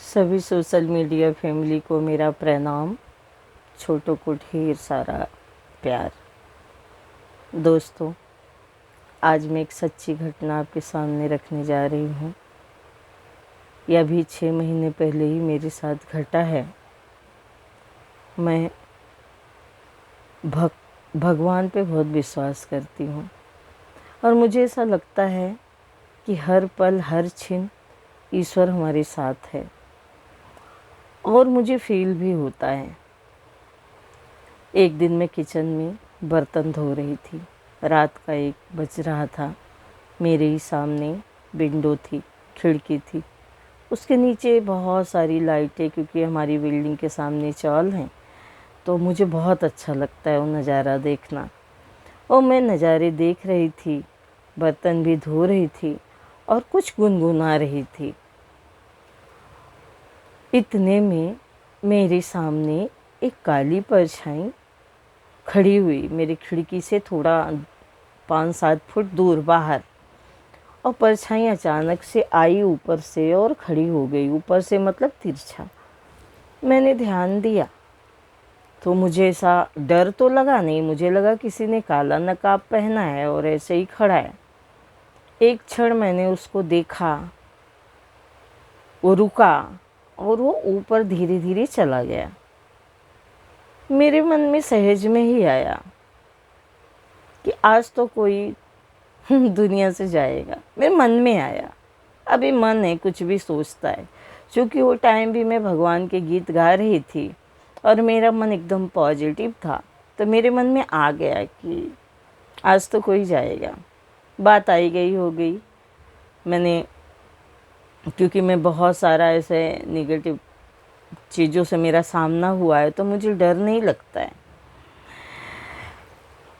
सभी social media family को मेरा प्रणाम। छोटों को ढेर सारा प्यार। दोस्तों, आज मैं एक सच्ची घटना आपके सामने रखने जा रही हूँ। यह भी 6 महीने पहले ही मेरे साथ घटा है। मैं भगवान पे बहुत विश्वास करती हूँ और मुझे ऐसा लगता है कि हर पल हर क्षण ईश्वर हमारे साथ है और मुझे फील भी होता है। एक दिन मैं किचन में बर्तन धो रही थी। रात का 1 बज रहा था। मेरे ही सामने विंडो थी, खिड़की थी। उसके नीचे बहुत सारी लाइटें, क्योंकि हमारी बिल्डिंग के सामने चौल हैं, तो मुझे बहुत अच्छा लगता है वो नज़ारा देखना। और मैं नज़ारे देख रही थी, बर्तन भी धो रही थी और कुछ गुनगुना रही थी। इतने में मेरे सामने एक काली परछाई खड़ी हुई, मेरी खिड़की से थोड़ा 5-7 फुट दूर बाहर। और परछाई अचानक से आई ऊपर से और खड़ी हो गई। ऊपर से मतलब तिरछा। मैंने ध्यान दिया तो मुझे ऐसा डर तो लगा नहीं, मुझे लगा किसी ने काला नकाब पहना है और ऐसे ही खड़ा है। एक क्षण मैंने उसको देखा, वो रुका और वो ऊपर धीरे धीरे चला गया। मेरे मन में सहज में ही आया कि आज तो कोई दुनिया से जाएगा। मेरे मन में आया। अभी मन है, कुछ भी सोचता है। क्योंकि वो टाइम भी मैं भगवान के गीत गा रही थी और मेरा मन एकदम पॉजिटिव था, तो मेरे मन में आ गया कि आज तो कोई जाएगा। बात आई गई हो गई। क्योंकि मैं बहुत सारा ऐसे नेगेटिव चीज़ों से मेरा सामना हुआ है, तो मुझे डर नहीं लगता है।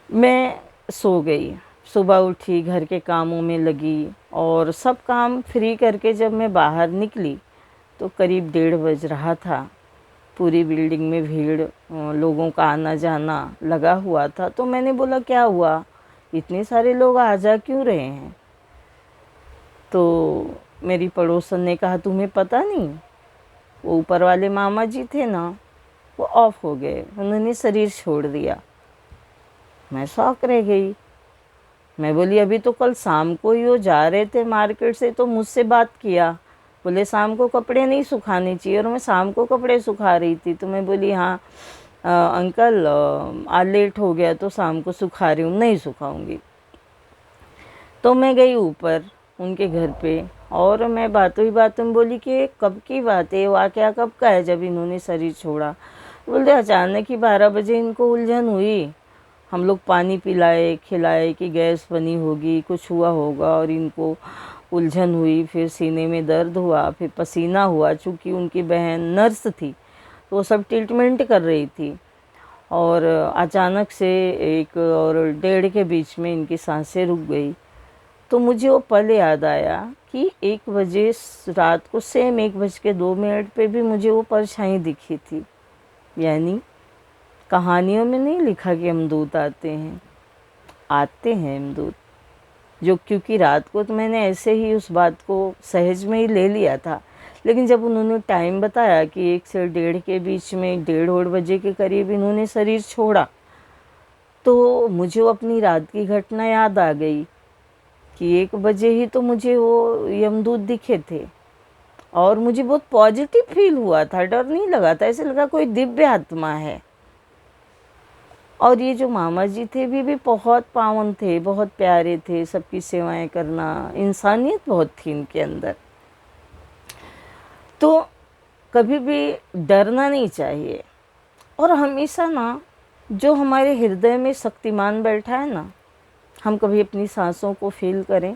मैं सो गई। सुबह उठी, घर के कामों में लगी और सब काम फ्री करके जब मैं बाहर निकली तो करीब 1:30 बज रहा था। पूरी बिल्डिंग में भीड़, लोगों का आना जाना लगा हुआ था। तो मैंने बोला, क्या हुआ, इतने सारे लोग आ जा क्यों रहे हैं? तो मेरी पड़ोसन ने कहा, तुम्हें पता नहीं, वो ऊपर वाले मामा जी थे ना, वो ऑफ हो गए, उन्होंने शरीर छोड़ दिया। मैं शॉक रह गई। मैं बोली, अभी तो कल शाम को ही वो जा रहे थे मार्केट से तो मुझसे बात किया। बोले शाम को कपड़े नहीं सुखाने चाहिए, और मैं शाम को कपड़े सुखा रही थी। तो मैं बोली, हाँ अंकल, आज लेट हो गया तो शाम को सुखा रही हूँ, नहीं सुखाऊंगी। तो मैं गई ऊपर उनके घर पे और मैं बातों ही बातों में बोली कि कब की बात है, वाकया कब का है जब इन्होंने शरीर छोड़ा? बोलते अचानक ही 12 बजे इनको उलझन हुई। हम लोग पानी पिलाए खिलाए कि गैस बनी होगी, कुछ हुआ होगा, और इनको उलझन हुई। फिर सीने में दर्द हुआ, फिर पसीना हुआ। चूँकि उनकी बहन नर्स थी तो वो सब ट्रीटमेंट कर रही थी, और अचानक से 1 और 1:30 के बीच में इनकी सांसें रुक गई। तो मुझे वो पल याद आया कि 1 बजे रात को सेम 1:02 पे भी मुझे वो परछाई दिखी थी। यानी कहानियों में नहीं लिखा कि यमदूत आते हैं, आते हैं यमदूत। क्योंकि रात को तो मैंने ऐसे ही उस बात को सहज में ही ले लिया था, लेकिन जब उन्होंने टाइम बताया कि 1 से 1:30 के बीच में, 1:30 बजे के करीब इन्होंने शरीर छोड़ा, तो मुझे वो अपनी रात की घटना याद आ गई कि 1 बजे ही तो मुझे वो यमदूत दिखे थे। और मुझे बहुत पॉजिटिव फील हुआ था, डर नहीं लगा था, ऐसे लगा कोई दिव्य आत्मा है। और ये जो मामा जी थे भी बहुत पावन थे, बहुत प्यारे थे, सबकी सेवाएं करना, इंसानियत बहुत थी इनके अंदर। तो कभी भी डरना नहीं चाहिए। और हमेशा ना, जो हमारे हृदय में शक्तिमान बैठा है ना, हम कभी अपनी सांसों को फील करें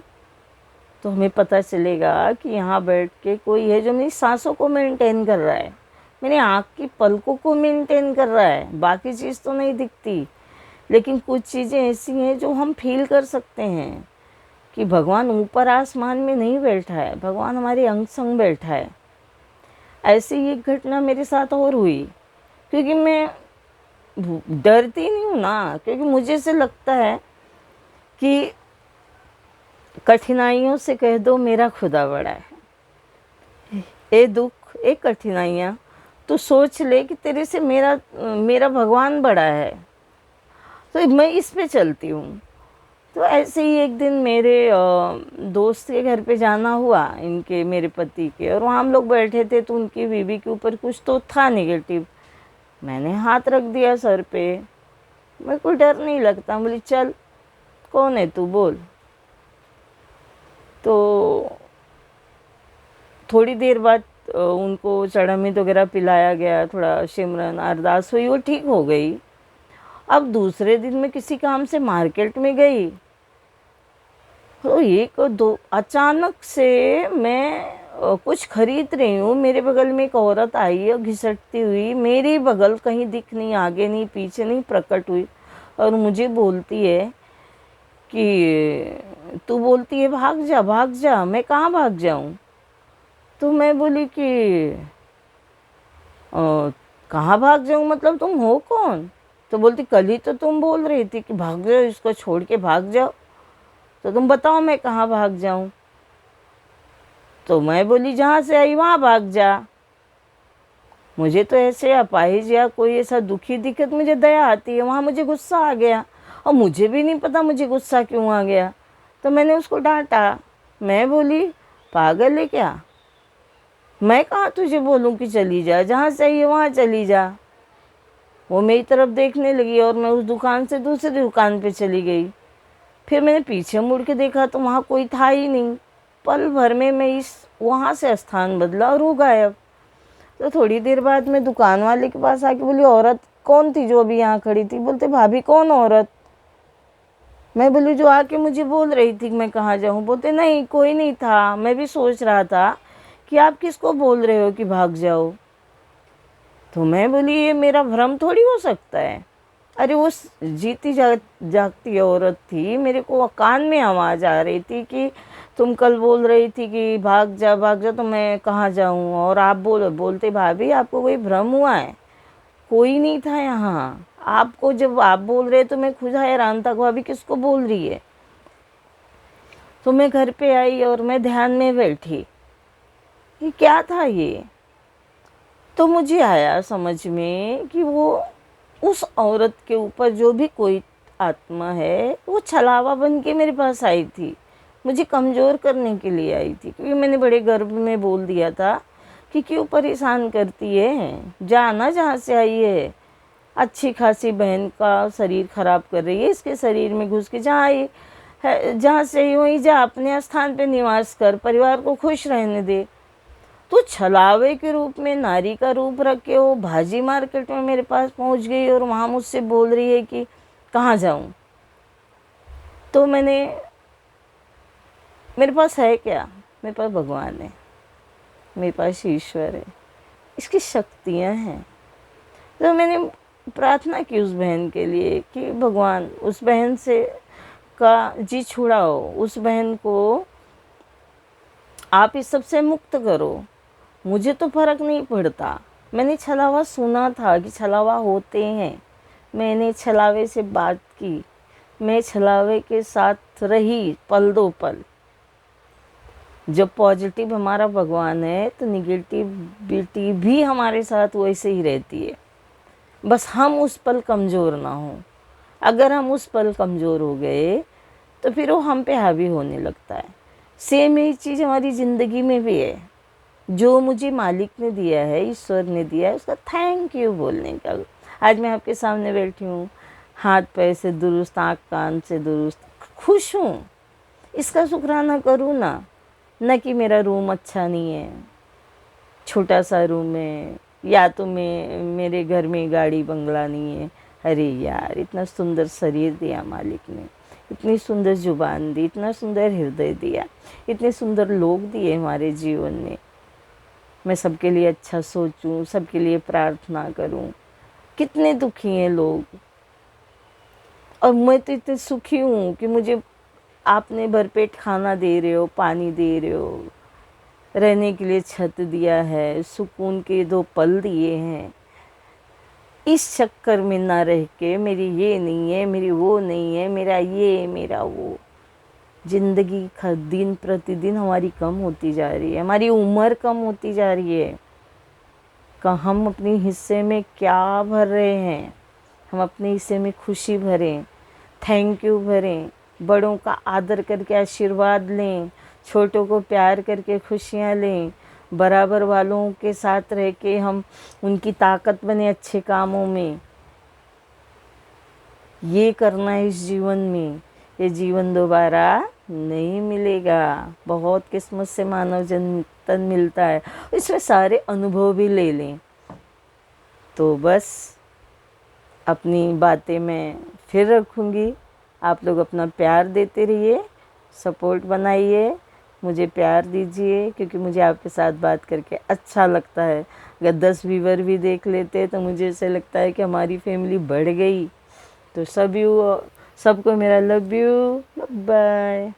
तो हमें पता चलेगा कि यहाँ बैठ के कोई है जो मेरी सांसों को मेंटेन कर रहा है, मेरी आँख की पलकों को मेंटेन कर रहा है। बाकी चीज़ तो नहीं दिखती, लेकिन कुछ चीज़ें ऐसी हैं जो हम फील कर सकते हैं कि भगवान ऊपर आसमान में नहीं बैठा है, भगवान हमारे अंग संग बैठा है। ऐसी ही एक घटना मेरे साथ और हुई। क्योंकि मैं डरती नहीं हूँ ना, क्योंकि मुझे से लगता है कि कठिनाइयों से कह दो मेरा खुदा बड़ा है। ये दुख एक कठिनाइयाँ, तू सोच ले कि तेरे से मेरा मेरा भगवान बड़ा है, तो मैं इस पे चलती हूँ। तो ऐसे ही एक दिन मेरे दोस्त के घर पे जाना हुआ, इनके मेरे पति के, और वहाँ हम लोग बैठे थे, तो उनकी बीवी के ऊपर कुछ तो था नेगेटिव। मैंने हाथ रख दिया सर पे, मेरे को डर नहीं लगता, बोली चल कौन है तू बोल। तो थोड़ी देर बाद उनको चढ़ामित वगैरह पिलाया गया, थोड़ा सिमरन अरदास हुई, वो ठीक हो गई। अब दूसरे दिन मैं किसी काम से मार्केट में गई, तो एक दो अचानक से मैं कुछ खरीद रही हूँ, मेरे बगल में एक औरत आई और घिसटती हुई मेरी बगल, कहीं दिख नहीं, आगे नहीं पीछे नहीं, प्रकट हुई और मुझे बोलती है कि तू बोलती है भाग जा भाग जा, मैं कहाँ भाग जाऊँ। तो मैं बोली कि कहाँ भाग जाऊँ, मतलब तुम हो कौन। तो बोलती कल ही तो तुम बोल रही थी कि भाग जाओ, इसको छोड़ के भाग जाओ, तो तुम बताओ मैं कहाँ भाग जाऊँ। तो मैं बोली जहाँ से आई वहाँ भाग जा। मुझे तो ऐसे अपाहिज या कोई ऐसा दुखी दिखे तो मुझे दया आती है, वहाँ मुझे गुस्सा आ गया, और मुझे भी नहीं पता मुझे गुस्सा क्यों आ गया। तो मैंने उसको डांटा, मैं बोली पागल है क्या, मैं कहाँ तुझे बोलूँ कि चली जा, जहाँ से आई है वहाँ चली जा। वो मेरी तरफ देखने लगी और मैं उस दुकान से दूसरी दुकान पे चली गई। फिर मैंने पीछे मुड़ के देखा तो वहाँ कोई था ही नहीं। पल भर में मैं इस वहाँ से स्थान बदला और वो गायब। तो थोड़ी देर बाद मैं दुकान वाले के पास आके बोली औरत कौन थी जो अभी यहाँ खड़ी थी। बोलते भाभी कौन औरत। मैं बोली जो आके मुझे बोल रही थी कि मैं कहाँ जाऊँ। बोलते नहीं कोई नहीं था, मैं भी सोच रहा था कि आप किसको बोल रहे हो कि भाग जाओ। तो मैं बोली ये मेरा भ्रम थोड़ी हो सकता है। अरे वो जीती जागती औरत थी, मेरे को कान में आवाज़ आ रही थी कि तुम कल बोल रही थी कि भाग जा, तो मैं कहाँ जाऊँ। और आप बोलते भाभी आपको कोई भ्रम हुआ है, कोई नहीं था यहाँ। आपको जब आप बोल रहे तो मैं खुद हैरान था भाभी किसको बोल रही है। तो मैं घर पे आई और मैं ध्यान में बैठी, ये क्या था ये। तो मुझे आया समझ में कि वो उस औरत के ऊपर जो भी कोई आत्मा है वो छलावा बन के मेरे पास आई थी, मुझे कमज़ोर करने के लिए आई थी। क्योंकि मैंने बड़े गर्व में बोल दिया था कि क्यों परेशान करती है, जाना जहाँ से आई है। अच्छी खासी बहन का शरीर खराब कर रही है, इसके शरीर में घुस के जहाँ आई है, जहाँ से आई वहीं जा, अपने स्थान पे निवास कर, परिवार को खुश रहने दे। तो छलावे के रूप में नारी का रूप रख के वो भाजी मार्केट में मेरे पास पहुंच गई और वहाँ मुझसे बोल रही है कि कहाँ जाऊँ। तो मेरे पास है क्या, मेरे पास भगवान है, मेरे पास ईश्वर है, इसकी शक्तियाँ हैं। तो मैंने प्रार्थना की उस बहन के लिए कि भगवान उस बहन से का जी छुड़ाओ, उस बहन को आप इस सब से मुक्त करो। मुझे तो फर्क नहीं पड़ता, मैंने छलावा सुना था कि छलावा होते हैं, मैंने छलावे से बात की, मैं छलावे के साथ रही पल दो पल। जब पॉजिटिव हमारा भगवान है तो निगेटिविटी भी हमारे साथ वैसे ही रहती है, बस हम उस पल कमज़ोर ना हो। अगर हम उस पल कमज़ोर हो गए तो फिर वो हम पे हावी होने लगता है। सेम यही चीज़ हमारी ज़िंदगी में भी है। जो मुझे मालिक ने दिया है, ईश्वर ने दिया है, उसका थैंक यू बोलने का। आज मैं आपके सामने बैठी हूँ, हाथ पैर से दुरुस्त, आँख कान से दुरुस्त, खुश हूँ, इसका शुक्राना करूँ ना। न कि मेरा रूम अच्छा नहीं है, छोटा सा रूम है, या तो मेरे घर में गाड़ी बंगला नहीं है। अरे यार इतना सुंदर शरीर दिया मालिक ने, इतनी सुंदर जुबान दी, इतना सुंदर हृदय दिया, इतने सुंदर लोग दिए हमारे जीवन में। मैं सबके लिए अच्छा सोचूं, सबके लिए प्रार्थना करूं। कितने दुखी हैं लोग, और मैं तो इतनी सुखी हूँ कि मुझे आपने भरपेट खाना दे रहे हो, पानी दे रहे हो, रहने के लिए छत दिया है, सुकून के 2 पल दिए हैं। इस चक्कर में ना रह के मेरी ये नहीं है, मेरी वो नहीं है, मेरा ये मेरा वो, ज़िंदगी दिन प्रतिदिन हमारी कम होती जा रही है, हमारी उम्र कम होती जा रही है। हम अपने हिस्से में क्या भर रहे हैं, हम अपने हिस्से में खुशी भरें, थैंक यू भरें, बड़ों का आदर करके आशीर्वाद लें, छोटों को प्यार करके खुशियाँ लें, बराबर वालों के साथ रह के हम उनकी ताकत बने अच्छे कामों में। ये करना है इस जीवन में। ये जीवन दोबारा नहीं मिलेगा। बहुत किस्मत से मानव जन्म तन मिलता है, इसमें सारे अनुभव भी ले लें। तो बस अपनी बातें मैं फिर रखूँगी। आप लोग अपना प्यार देते रहिए, सपोर्ट बनाइए, मुझे प्यार दीजिए, क्योंकि मुझे आपके साथ बात करके अच्छा लगता है। अगर 10 व्यूवर भी देख लेते तो मुझे ऐसे लगता है कि हमारी फैमिली बढ़ गई। तो सबको मेरा लव यू, बाय।